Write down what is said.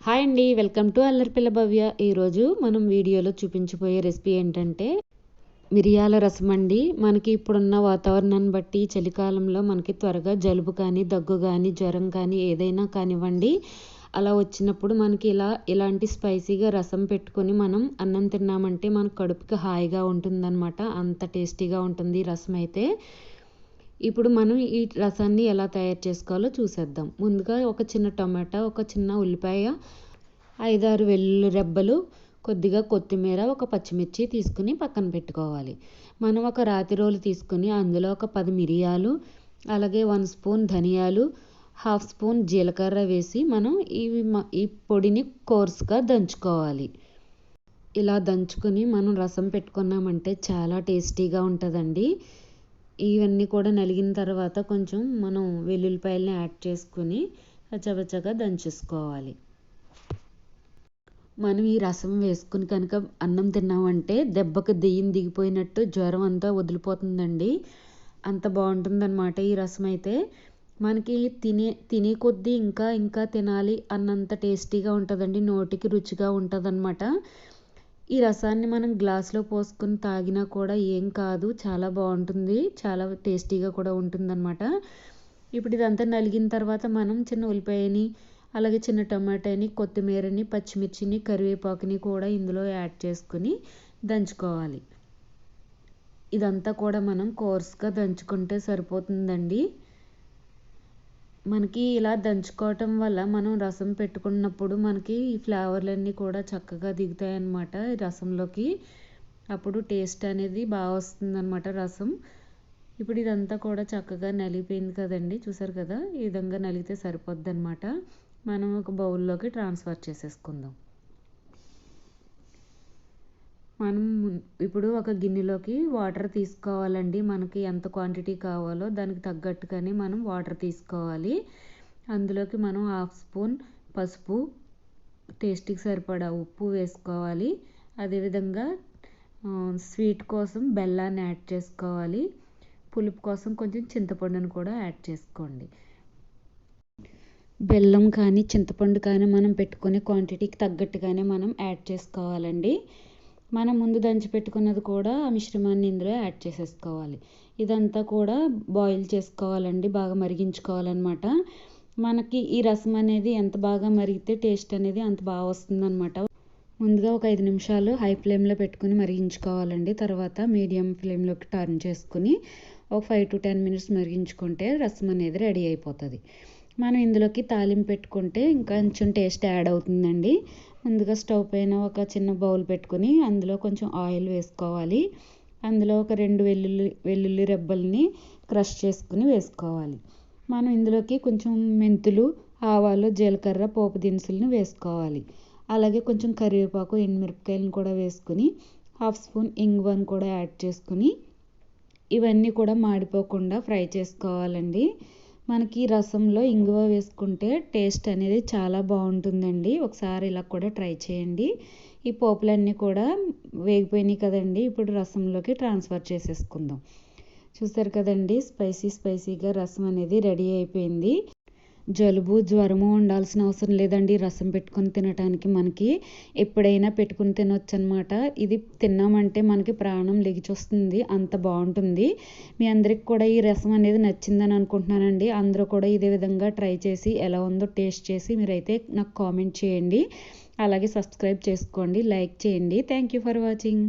Hi అండి, welcome to అల్లరిపిల్ల భవ్య. ఈరోజు మనం వీడియోలో చూపించబోయే రెసిపీ ఏంటంటే మిరియాల రసం అండి. మనకి ఇప్పుడున్న వాతావరణాన్ని బట్టి చలికాలంలో మనకి త్వరగా జలుబు కానీ, దగ్గు కానీ, జ్వరం కానీ ఏదైనా కానివ్వండి, అలా వచ్చినప్పుడు మనకి ఇలాంటి స్పైసీగా రసం పెట్టుకొని మనం అన్నం తిన్నామంటే మన కడుపుకి హాయిగా ఉంటుందన్నమాట. అంత టేస్టీగా ఉంటుంది ఈ రసం అయితే. ఇప్పుడు మనం ఈ రసాన్ని ఎలా తయారు చేసుకోవాలో చూసేద్దాం. ముందుగా ఒక చిన్న టమాటా, ఒక చిన్న ఉల్లిపాయ, 5-6 వెల్లుల్లి రెబ్బలు, కొద్దిగా కొత్తిమీర, ఒక పచ్చిమిర్చి తీసుకుని పక్కన పెట్టుకోవాలి. మనం ఒక రాతి రోలు తీసుకుని అందులో ఒక 10 మిరియాలు, అలాగే 1 స్పూన్ ధనియాలు, 1/2 స్పూన్ జీలకర్ర వేసి మనం ఈ పొడిని కోర్స్గా దంచుకోవాలి. ఇలా దంచుకొని మనం రసం పెట్టుకున్నామంటే చాలా టేస్టీగా ఉంటుందండి. ఇవన్నీ కూడా నలిగిన తర్వాత కొంచెం మనం వెల్లుల్లిపాయలని యాడ్ చేసుకుని కచ్చపచ్చగా దంచేసుకోవాలి. మనం ఈ రసం వేసుకుని కనుక అన్నం తిన్నామంటే దెబ్బకి దెయ్యం దిగిపోయినట్టు జ్వరం అంతా వదిలిపోతుందండి. అంత బాగుంటుందన్నమాట ఈ రసం అయితే. మనకి తినే కొద్దీ ఇంకా ఇంకా తినాలి అన్నంత టేస్టీగా ఉంటుందండి. నోటికి రుచిగా ఉంటుందన్నమాట. ఈ రసాన్ని మనం గ్లాస్లో పోసుకొని తాగినా కూడా ఏం కాదు, చాలా బాగుంటుంది, చాలా టేస్టీగా కూడా ఉంటుందన్నమాట. ఇప్పుడు ఇదంతా నలిగిన తర్వాత మనం చిన్న ఉల్లిపాయని, అలాగే చిన్న టమాటాని, కొత్తిమీరని, పచ్చిమిర్చిని, కరివేపాకుని కూడా ఇందులో యాడ్ చేసుకుని దంచుకోవాలి. ఇదంతా కూడా మనం కోర్స్గా దంచుకుంటే సరిపోతుందండి. మనకి ఇలా దంచుకోవటం వల్ల మనం రసం పెట్టుకున్నప్పుడు మనకి ఈ ఫ్లేవర్లన్నీ కూడా చక్కగా దిగుతాయి అన్నమాట ఈ రసంలోకి. అప్పుడు టేస్ట్ అనేది బాగా వస్తుందన్నమాట రసం. ఇప్పుడు ఇదంతా కూడా చక్కగా నలిగిపోయింది కదండి, చూసారు కదా, ఈ విధంగా నలిగితే సరిపోద్ది అన్నమాట. మనం ఒక బౌల్లోకి ట్రాన్స్ఫర్ చేసేసుకుందాం. మనం ఇప్పుడు ఒక గిన్నెలోకి వాటర్ తీసుకోవాలండి. మనకి ఎంత క్వాంటిటీ కావాలో దానికి తగ్గట్టుగానే మనం వాటర్ తీసుకోవాలి. అందులోకి మనం 1/2 స్పూన్ పసుపు, టేస్ట్కి సరిపడా ఉప్పు వేసుకోవాలి. అదేవిధంగా స్వీట్ కోసం బెల్లాన్ని యాడ్ చేసుకోవాలి. పులుపు కోసం కొంచెం చింతపండును కూడా యాడ్ చేసుకోండి. బెల్లం కానీ చింతపండు కానీ మనం పెట్టుకునే క్వాంటిటీకి తగ్గట్టుగానే మనం యాడ్ చేసుకోవాలండి. మనం ముందు దంచి పెట్టుకున్నది కూడా ఆ మిశ్రమాన్ని ఇందులో యాడ్ చేసేసుకోవాలి. ఇదంతా కూడా బాయిల్ చేసుకోవాలండి, బాగా మరిగించుకోవాలన్నమాట. మనకి ఈ రసం అనేది ఎంత బాగా మరిగితే టేస్ట్ అనేది అంత బాగా వస్తుందన్నమాట. ముందుగా ఒక 5 నిమిషాలు హై ఫ్లేమ్లో పెట్టుకుని మరిగించుకోవాలండి. తర్వాత మీడియం ఫ్లేమ్లోకి టర్న్ చేసుకుని ఒక 5 to 10 మినిట్స్ మరిగించుకుంటే రసం అనేది రెడీ అయిపోతుంది. మనం ఇందులోకి తాలింపు పెట్టుకుంటే ఇంకా కొంచెం టేస్ట్ యాడ్ అవుతుందండి. ముందుగా స్టవ్ పైన ఒక చిన్న బౌల్ పెట్టుకుని అందులో కొంచెం ఆయిల్ వేసుకోవాలి. అందులో ఒక 2 వెల్లుల్లి రెబ్బల్ని క్రష్ చేసుకుని వేసుకోవాలి. మనం ఇందులోకి కొంచెం మెంతులు, ఆవాలు, జీలకర్ర, పోపు దినుసులను వేసుకోవాలి. అలాగే కొంచెం కరివేపాకు, ఎండుమిరపకాయలను కూడా వేసుకుని 1/2 స్పూన్ ఇంగువను కూడా యాడ్ చేసుకుని ఇవన్నీ కూడా మాడిపోకుండా ఫ్రై చేసుకోవాలండి. మనకి రసంలో ఇంగువ వేసుకుంటే టేస్ట్ అనేది చాలా బాగుంటుందండి. ఒకసారి ఇలా కూడా ట్రై చేయండి. ఈ పోపులన్నీ కూడా వేగిపోయినాయి కదండి, ఇప్పుడు రసంలోకి ట్రాన్స్ఫర్ చేసేసుకుందాం. చూసారు కదండి, స్పైసీగా రసం అనేది రెడీ అయిపోయింది. జలుబు, జ్వరము ఉండాల్సిన అవసరం లేదండి రసం పెట్టుకొని తినటానికి. మనకి ఎప్పుడైనా పెట్టుకుని తినొచ్చు అనమాట. ఇది తిన్నామంటే మనకి ప్రాణం లెగిచొస్తుంది, అంత బాగుంటుంది. మీ అందరికి కూడా ఈ రసం అనేది నచ్చిందని అనుకుంటున్నానండి. అందరూ కూడా ఇదే విధంగా ట్రై చేసి ఎలా ఉందో టేస్ట్ చేసి మీరైతే నాకు కామెంట్ చేయండి. అలాగే సబ్స్క్రైబ్ చేసుకోండి, లైక్ చేయండి. Thank you for watching.